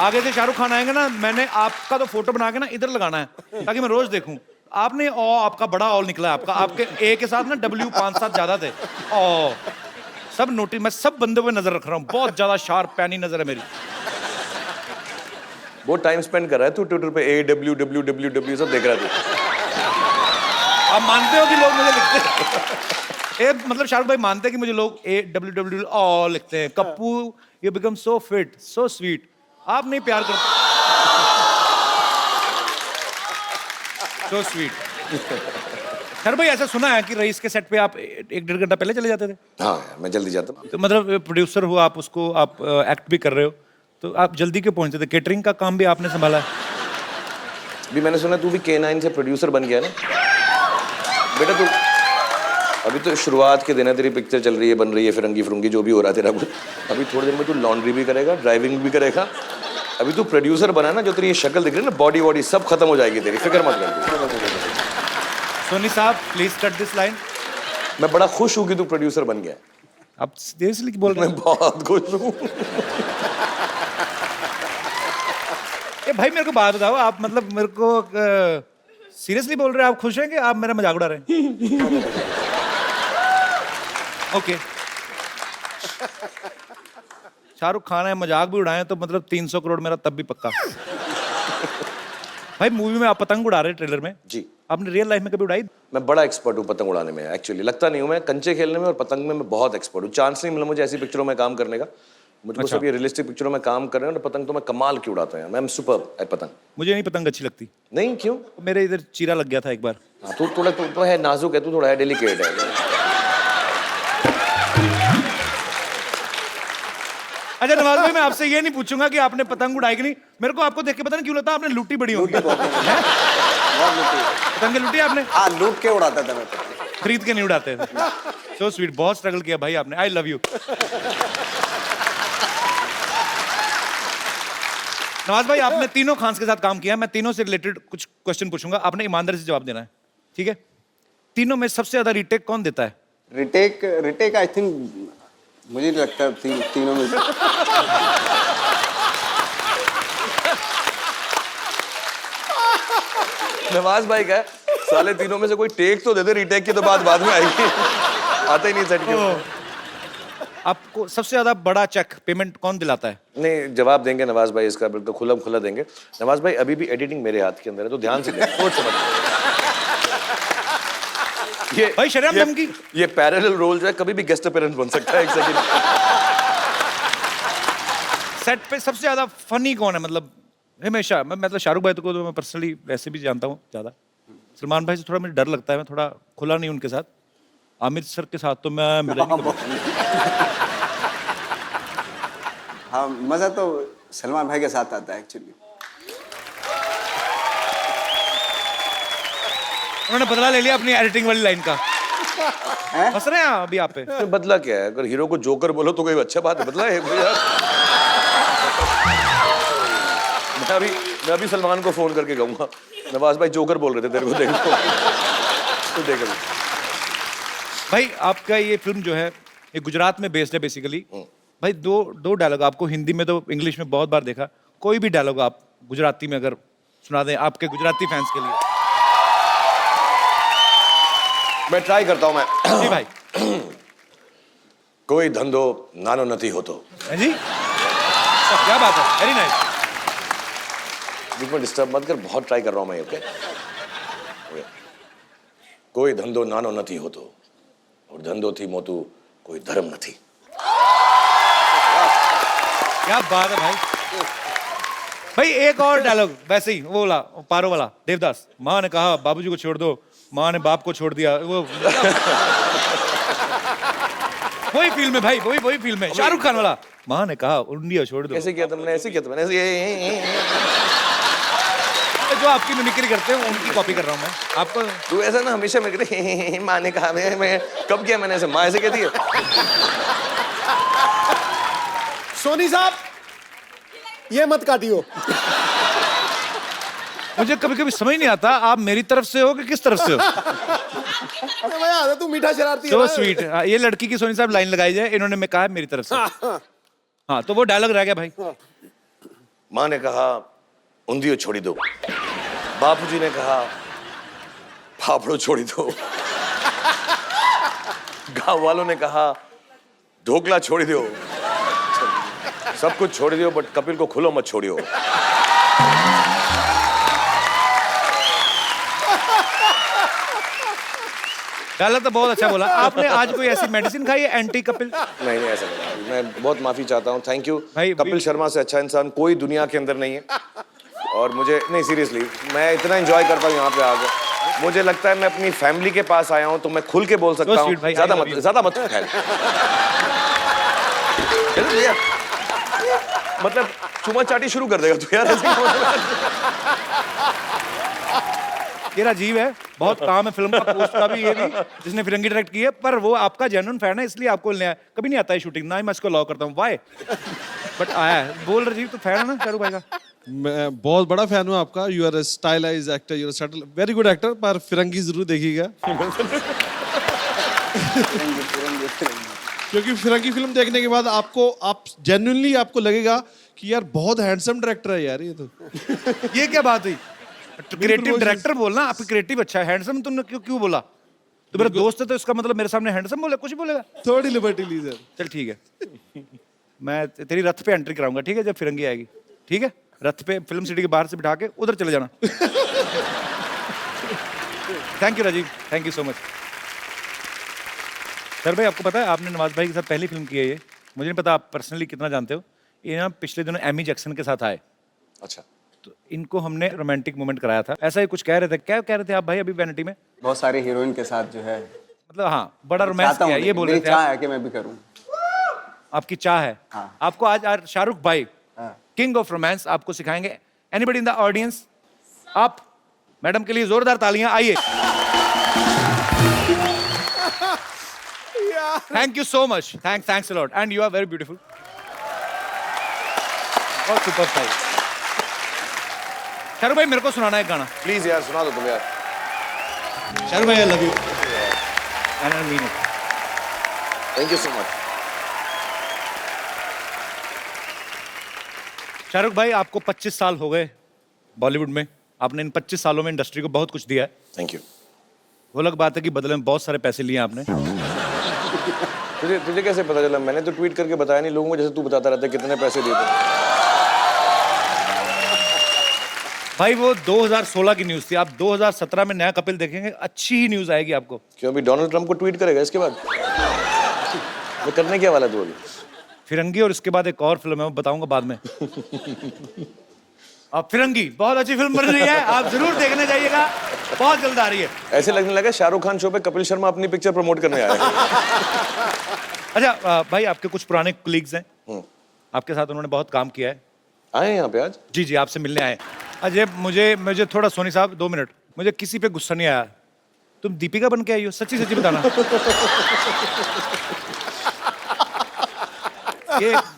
आगे से शाहरुख खान आएंगे ना, मैंने आपका तो फोटो बना के ना इधर लगाना है ताकि मैं रोज देखूं। आपने आपका बड़ा ऑल निकला है आपका। आपके ए के साथ ना W 5-7 ज्यादा थे। सब नोटिस, मैं सब बंदों पे नजर रख रहा हूँ। बहुत ज्यादा शार्प पैनी नजर है मेरी। बहुत टाइम स्पेंड कर रहा है तू ट्विटर पे। AWWWW सब देख रहा है। आप मानते हो कि लोग मुझे लिखते हैं? मतलब शाहरुख भाई मानते हैं कि मुझे लोग AWW ऑल लिखते हैं। Kappu you become so fit so sweet. आप नहीं प्यार करते। So sweet. शाहरुख भाई ऐसा सुना है कि रईस के सेट पे आप 1-1.5 घंटा पहले चले जाते थे? हाँ मैं जल्दी जाता हूँ। तो मतलब प्रोड्यूसर हो आप, उसको आप एक्ट भी कर रहे हो, तो आप जल्दी क्यों पहुंचते थे? केटरिंग का काम भी आपने संभाला है? भी मैंने सुना तू भी K9 से प्रोड्यूसर बन गया ना बेटा। तू अभी तो शुरुआत के दिन है, तेरी पिक्चर चल रही है, बन रही है, फिरंगी फुरंगी जो भी हो रहा है तेरा कुछ। अभी थोड़े दिन में तू लॉन्ड्री भी करेगा, ड्राइविंग भी करेगा। अभी तू प्रोड्यूसर बना ना, जो तेरी ये शक्ल दिख रही है ना, बॉडी वॉडी सब खत्म हो जाएगी तेरी, फिक्र मत कर। सोनी साहब प्लीज कट दिस लाइन। मैं बड़ा खुश हूँ कि तू प्रोड्यूसर बन गया। आप सीरियसली बोल रहे मैं बहुत खुश हूँ। ए भाई मेरे को बात बताओ, आप मतलब मेरे को सीरियसली बोल रहे हैं? आप खुश हैं कि आप मेरा मजाक उड़ा रहे हैं? ओके। शाहरुख खान है, मजाक भी उड़ाए तो मतलब 300 करोड़ मेरा तब भी पक्का। भाई मूवी में आप पतंग उड़ा रहे हैं ट्रेलर में जी। आपने रियल लाइफ में कभी उड़ाई? मैं बड़ा एक्सपर्ट हूँ पतंग उड़ाने में। एक्चुअली लगता नहीं हूँ मैं, कंचे खेलने में और पतंग में मैं बहुत एक्सपर्ट हूँ। चांस नहीं मिला मुझे ऐसी पिक्चरों में काम करने का। मुझको अच्छा। सब ये रियलिस्टिक पिक्चरों में काम कर रहे हैं, पतंग तो मैं कमाल की उड़ाता हूँ। मैं सुपर एट पतंग। मुझे नहीं पतंग अच्छी लगती। नहीं क्यों? मेरे इधर चीरा लग गया था एक बार। हाँ, तू थोड़ा तो है नाजुक है, तू थोड़ा है डेलिकेट है। अच्छा नवाज भाई, मैं आपसे ये नहीं पूछूंगा कि आपने पतंग उड़ाई कि नहीं। मेरे को आपको देख के पता नहीं क्यों लगता आपने लूटी बड़ी होगी। पतंग लूटी आपने? हाँ लूट के उड़ाता था मैं। खरीद के नहीं उड़ाते थे। सो स्वीट, बहुत स्ट्रगल किया भाई आपने। आई लव यू। नवाज भाई आपने तीनों खान्स के साथ काम किया। मैं तीनों से रिलेटेड कुछ क्वेश्चन पूछूंगा, आपने ईमानदारी से जवाब देना है, ठीक है? तीनों में सबसे ज्यादा रीटेक कौन देता है? रिटेक आई थिंक मुझे नहीं लगता तीनों में। नवाज भाई का साले तीनों में से कोई टेक तो दे दे, रीटेक की तो बात बाद में आएगी। आते ही नहीं सेट के। आपको सबसे ज्यादा बड़ा चेक पेमेंट कौन दिलाता है? नहीं, जवाब देंगे नवाज भाई इसका, बिल्कुल खुल्लम खुल्ला देंगे। नवाज भाई अभी भी एडिटिंग मेरे हाथ के अंदर है, तो ध्यान से देखें, सोच समझ। ये भाई शर्म धमकी। ये पैरेलल रोल जो है कभी भी गेस्ट अपीयरेंस बन सकता है एक सेकंड। सेट पे सबसे ज्यादा फनी कौन है? मतलब हमेशा मैं मतलब शाहरुख भाई को तो मैं पर्सनली वैसे भी जानता हूँ ज्यादा। सलमान भाई से थोड़ा मुझे डर लगता है, मैं थोड़ा खुला नहीं उनके साथ। आमिर सर के साथ तो मैं मिला नहीं कभी। हाँ, मज़ा तो सलमान भाई के साथ आता है एक्चुअली। उन्होंने बदला ले लिया अपनी एडिटिंग वाली लाइन का। हंस रहे हैं अभी आप पे। तो बदला क्या है? अगर हीरो को जोकर बोलो तो कोई अच्छा बात है, बदला है कोई यार। मैं अभी सलमान को फोन करके कहूंगा, नवाज भाई जोकर बोल रहे थे तेरे को, देखो तो देख लो। भाई आपका ये फिल्म जो है ये गुजरात में बेस्ड है बेसिकली। भाई दो डायलॉग आपको हिंदी में तो इंग्लिश में बहुत बार देखा, कोई भी डायलॉग आप गुजराती में अगर सुना दें आपके गुजराती फैंस के लिए। मैं ट्राई करता हूं मैं। जी भाई। कोई धंधो नानो नथी होतो। है जी, क्या बात है, वेरी नाइस। बीच में डिस्टर्ब मत कर, बहुत ट्राई कर रहा हूं मैं। ओके, कोई धंधो नानो नथी होतो और धंधो थी मोतू कोई धर्म नथी। क्या बात है भाई। भाई एक और डायलॉग वैसे ही, वो बोला पारो वाला देवदास, माँ ने कहा बाबूजी को छोड़ दो, माँ ने बाप को छोड़ दिया। वो वही फिल्म है भाई, वही फिल्म है, शाहरुख खान वाला। माँ ने कहा इंडिया छोड़ दो। कैसे किया था मैंने? ऐसे किया था मैंने, जो आपकी मिमिक्री करते हैं उनकी कॉपी कर रहा हूँ मैं आपको। तू ऐसा ना हमेशा मेरे माँ ने कहा, मैं कब किया मैंने ऐसे? माँ ऐसे कहती है। सोनी साहब ये मत काटियो। मुझे कभी कभी समझ नहीं आता आप मेरी तरफ से हो कि किस तरफ से हो। अरे भैया तू मीठा शरारती सो है। स्वीट। ये लड़की की सोनी साहब लाइन लगाई जाए, इन्होंने मैं कहा है मेरी तरफ से। हाँ तो वो डायलॉग रह गया भाई। माँ ने कहा उंधियो छोड़ी दो, बापूजी ने कहा फाफड़ो छोड़ी दो, गांव वालों ने कहा ढोकला छोड़ी दो, सब कुछ छोड़ दियो बट कपिल को खुलो मत छोड़ियो। डायलॉग तो बहुत अच्छा बोला आपने। आज कोई ऐसी मेडिसिन खाई है एंटी कपिल? नहीं ऐसा नहीं, मैं बहुत माफी चाहता हूँ। थैंक यू भाई, कपिल शर्मा से अच्छा इंसान कोई दुनिया के अंदर नहीं है। और मुझे नहीं, सीरियसली मैं इतना एंजॉय करता हूँ यहाँ पे आके। मुझे लगता है मैं अपनी फैमिली के पास आया हूँ तो मैं खुल के बोल सकता हूँ। ज्यादा मत ख्याल। मतलब चुमा चाटी शुरू कर देगा तू यार ऐसे। ये राजीव है, बहुत काम है फिल्म का, पोस्ट का भी, ये भी जिसने फिरंगी डायरेक्ट की है, पर वो आपका जेन्युइन फैन है इसलिए आपको लेने आया। कभी नहीं आता है शूटिंग, ना ही मैं इसको लॉ करता हूँ, वाई बट आया है। बोल राजीव, तो फैन है ना शाहरुख भाई का? मैं बहुत बड़ा फैन हूँ आपका। You are stylise actor, you are very good actor, पर फिरंगी जरूर देखिएगा। क्योंकि फिरंगी फिल्म देखने के बाद आप जेन्युइनली आपको लगेगा कि यार बहुत हैंडसम डायरेक्टर है यार ये तो। ये क्या बात हुई? क्रिएटिव डायरेक्टर बोलना, आपकी क्रिएटिव अच्छा है, हैंडसम तुमने क्यों बोला? तो मेरा दोस्त है तो इसका मतलब मेरे सामने हैंडसम बोले, कुछ बोलेगा? थोड़ी लिबर्टी ली सर। चल ठीक है, मैं तेरी रथ पे एंट्री कराऊंगा, ठीक है, जब फिरंगी आएगी, ठीक है? रथ पे फिल्म सिटी के बाहर से बिठा के उधर चले जाना। Thank you Rajiv, thank you so much. Sir भाई आपको पता है आपने नवाज भाई के साथ पहली फिल्म की है ये, मुझे नहीं पता आप पर्सनली कितना जानते हो। ये ना पिछले दिनों एमी जैक्सन के साथ आए, अच्छा, तो इनको हमने रोमांटिक मोमेंट कराया था। ऐसा ही कुछ कह रहे थे, क्या कह रहे थे आप भाई अभी वैनिटी में? बहुत सारी हीरोइन के साथ जो है, मतलब हाँ बड़ा रोमांस चाहता किया, हूँ, ये बोल रहे मेरी थे चाह आप। है कि मैं भी करूँ। आपकी चाह है? हाँ। आपको आज शाहरुख भाई हाँ। किंग ऑफ रोमांस आपको सिखाएंगे। एनीबडी इन द ऑडियंस, आप मैडम के लिए जोरदार तालियां, आइए। Thank you so much, thanks a lot and you are very beautiful. बहुत सुपर भाई। शाहरुख भाई मेरे को सुनाना है एक गाना प्लीज यार, सुना दो तुम यार। शाहरुख भाई I love you and I mean it. Thank you so much. Shahrukh भाई आपको 25 साल हो गए बॉलीवुड में, आपने इन 25 सालों में इंडस्ट्री को बहुत कुछ दिया है। Thank you. वो अलग बात है कि बदले में बहुत सारे पैसे लिए आपने। तुझे तुझे कैसे पता चला? मैंने तो ट्वीट करके बताया नहीं लोगों को, जैसे तू बताता रहता है कितने पैसे दिए थे। भाई वो 2016 की न्यूज़ थी, आप 2017 में नया कपिल देखेंगे, अच्छी ही न्यूज़ आएगी आपको। क्यों अभी डोनाल्ड ट्रंप को ट्वीट करेगा इसके बाद? वो करने क्या वाला तू अभी? फिरंगी और इसके बाद एक और फिल्म है, वो बताऊंगा बाद में। अब फिरंगी बहुत अच्छी फिल्म बन रही है, आप जरूर देखने जाइएगा, बहुत जल्द आ रही है। ऐसे लगने लगा शाहरुख खान शो पे कपिल शर्मा अपनी पिक्चर प्रमोट करने आया है। अच्छा भाई, आपके कुछ पुराने कलीग्स हैं, आपके साथ उन्होंने बहुत काम किया है, आए हैं यहाँ पे आज? जी जी, आपसे मिलने आए। अजय मुझे थोड़ा, सोनी साहब 2 मिनट, मुझे किसी पे गुस्सा नहीं आया। तुम दीपिका बन के आई हो, सच्ची सच्ची बताना।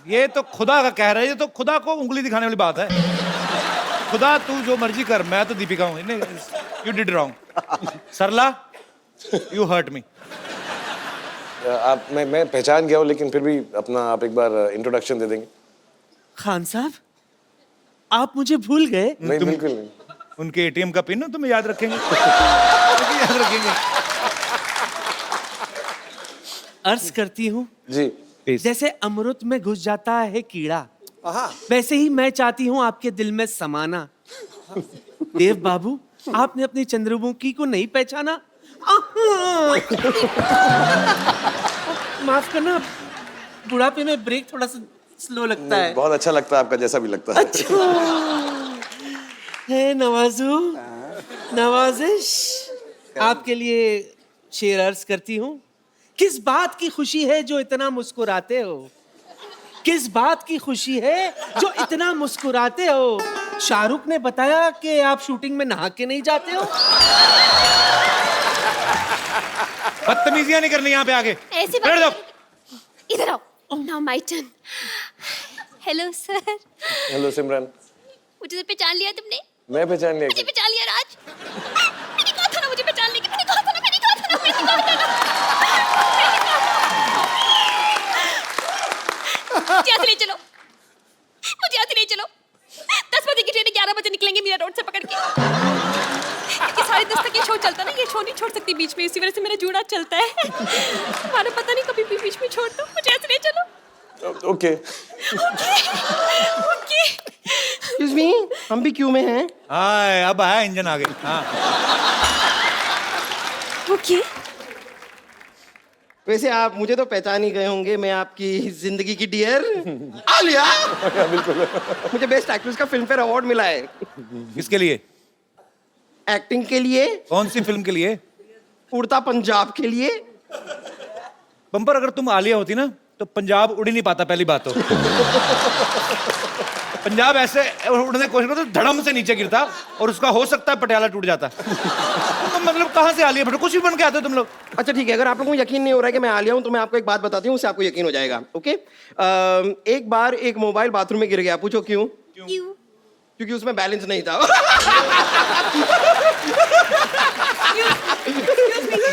ये तो खुदा का कह रहा है, ये तो खुदा को उंगली दिखाने वाली बात है। खुदा तू जो मर्जी कर, मैं तो दीपिका हूँ। You did wrong Sarla, you hurt me. आप मैं पहचान गया हूँ, लेकिन फिर भी अपना आप एक बार इंट्रोडक्शन दे देंगे? खान साहब, आप मुझे भूल गए? नहीं, बिल्कुल नहीं। उनके एटीएम का पिन ना तुम्हें याद रखेंगे। याद रखेंगे। अर्ज करती हूँ, जी। जैसे अमृत में घुस जाता है कीड़ा, वैसे ही मैं चाहती हूँ आपके दिल में समाना। देव बाबू, आपने अपनी चंद्रमुखी को नहीं पहचाना? माफ करना, बुढ़ापे में ब्रेक थोड़ा सा स्लो लगता है। बहुत अच्छा लगता है आपका, जैसा भी लगता है। अच्छा है नवाजू, नवाजिश आपके लिए शेर अर्ज करती हूँ। किस बात की खुशी है जो इतना मुस्कुराते हो? किस बात की खुशी है जो इतना मुस्कुराते हो? शाहरुख ने बताया कि आप शूटिंग में नहा के नहीं जाते हो। बदतमीजियां नहीं करनी यहाँ पे आगे। ऐसी बैठ जाओ। इधर आओ। Now my turn. Hello sir. Hello Simran. मुझे पहचान लिया तुमने? मैं पहचान लिया? मुझे पहचान लिया राज? मैंने कहा था ना मुझे पहचान लेगी, मैंने कहा था ना, मैंने कहा था ना, मैंने कहा था ना। मुझे यहाँ से ले चलो, मुझे यहाँ से ले चलो। 10 बजे की ट्रेन 11 बजे निकलेंगे मीरा रोड से पकड़ के। क्योंकि 10:30 तक ये शो चलता ना, ये शो नहीं छोड़ सकती बीच में, इसी वजह से मेरा जूड़ा चलता है। तुम्हारा पता नहीं कभी भी बीच में छोड़ दो, मुझे ऐसे ले चलो। ओके। ओके। एक्सक्यूज मी, हम भी क्यू में हैं। हाँ, अब आया इंजन आ गई। हाँ। ओके। वैसे आप मुझे तो पहचान ही गए होंगे, मैं आपकी जिंदगी की डियर आलिया। बिल्कुल। मुझे बेस्ट एक्ट्रेस का फिल्म फेयर अवार्ड मिला है। किसके लिए? एक्टिंग के लिए। कौन सी फिल्म के लिए? उड़ता पंजाब के लिए। बम्पर, अगर तुम आलिया होती ना तो पंजाब उड़ ही नहीं पाता, पहली बात तो। पंजाब ऐसे उड़ने की कोशिश करता तो धड़म से नीचे गिरता, और उसका हो सकता है पटियाला टूट जाता। तो मतलब कहाँ से आलिया? कुछ भी बन के आते हो तुम लोग। अच्छा ठीक है, अगर आप लोगों को यकीन नहीं हो रहा है कि मैं आलिया हूं, तो मैं आपको एक बात बताती हूँ, उससे आपको यकीन हो जाएगा। ओके, एक बार एक मोबाइल बाथरूम में गिर गया। पूछो क्यों? क्योंकि उसमें बैलेंस नहीं था।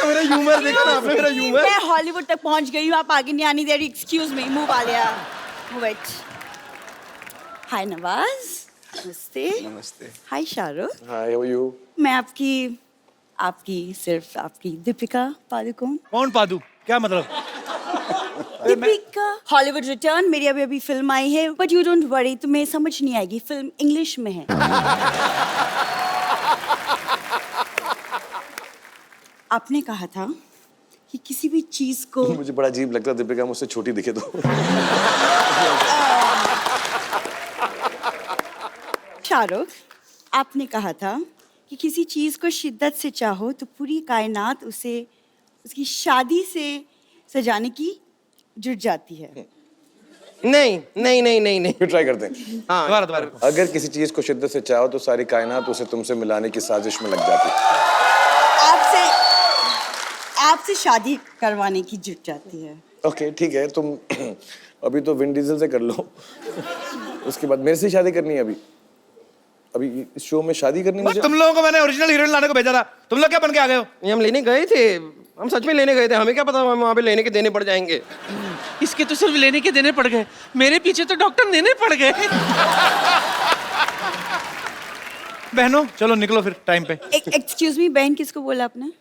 मेरा ह्यूमर देखा ना आपने, मेरा ह्यूमर। मैं हॉलीवुड तक पहुंच गई हूँ, आप आगे नहीं आनी दे रही। एक्सक्यूज मी, मुंह वालिया। वेट। हाय नवाज। नमस्ते। नमस्ते। हाय शाहरुख। हाय, हाउ आर यू? मैं आपकी सिर्फ आपकी दीपिका पादुकोण। कौन पादू? क्या मतलब? दीपिका। हॉलीवुड रिटर्न, मेरी अभी फिल्म आई है, बट यू डोंट वरी, तुम्हें समझ नहीं आएगी, फिल्म इंग्लिश में है। आपने कहा था कि किसी भी चीज को मुझे बड़ा अजीब लगता है दीपिका मुझसे छोटी दिखे तो। शाहरुख, आपने कहा था कि किसी चीज को शिद्दत से चाहो तो पूरी कायनात उसे उसकी शादी से सजाने की जुट जाती है। नहीं नहीं नहीं नहीं नहीं। फिर ट्राई करते हैं। हाँ, दोबारा। अगर किसी चीज को शिद्दत से चाहो तो सारी कायनात उसे तुमसे मिलाने की साजिश में लग जाती है। आपसे शादी करवाने की जुट जाती है। ओके ठीक है, तुम अभी तो विन डीजल से कर लो, उसके बाद मेरे से शादी करनी है। अभी इस शो में शादी करनी मुझे। तुम लोगों को मैंने ओरिजिनल हीरोइन लाने को भेजा था, तुम लोग क्या बन के आ गए हो? ये हम लेने गए थे, हम सच में लेने गए थे, हमें क्या पता हम वहाँ पे लेने के देने पड़ जाएंगे। इसके तो सिर्फ लेने के देने पड़ गए, मेरे पीछे तो डॉक्टर देने पड़ गए। बहनों चलो निकलो फिर टाइम पे। एक्सक्यूज मी, बहन किसको बोला आपने?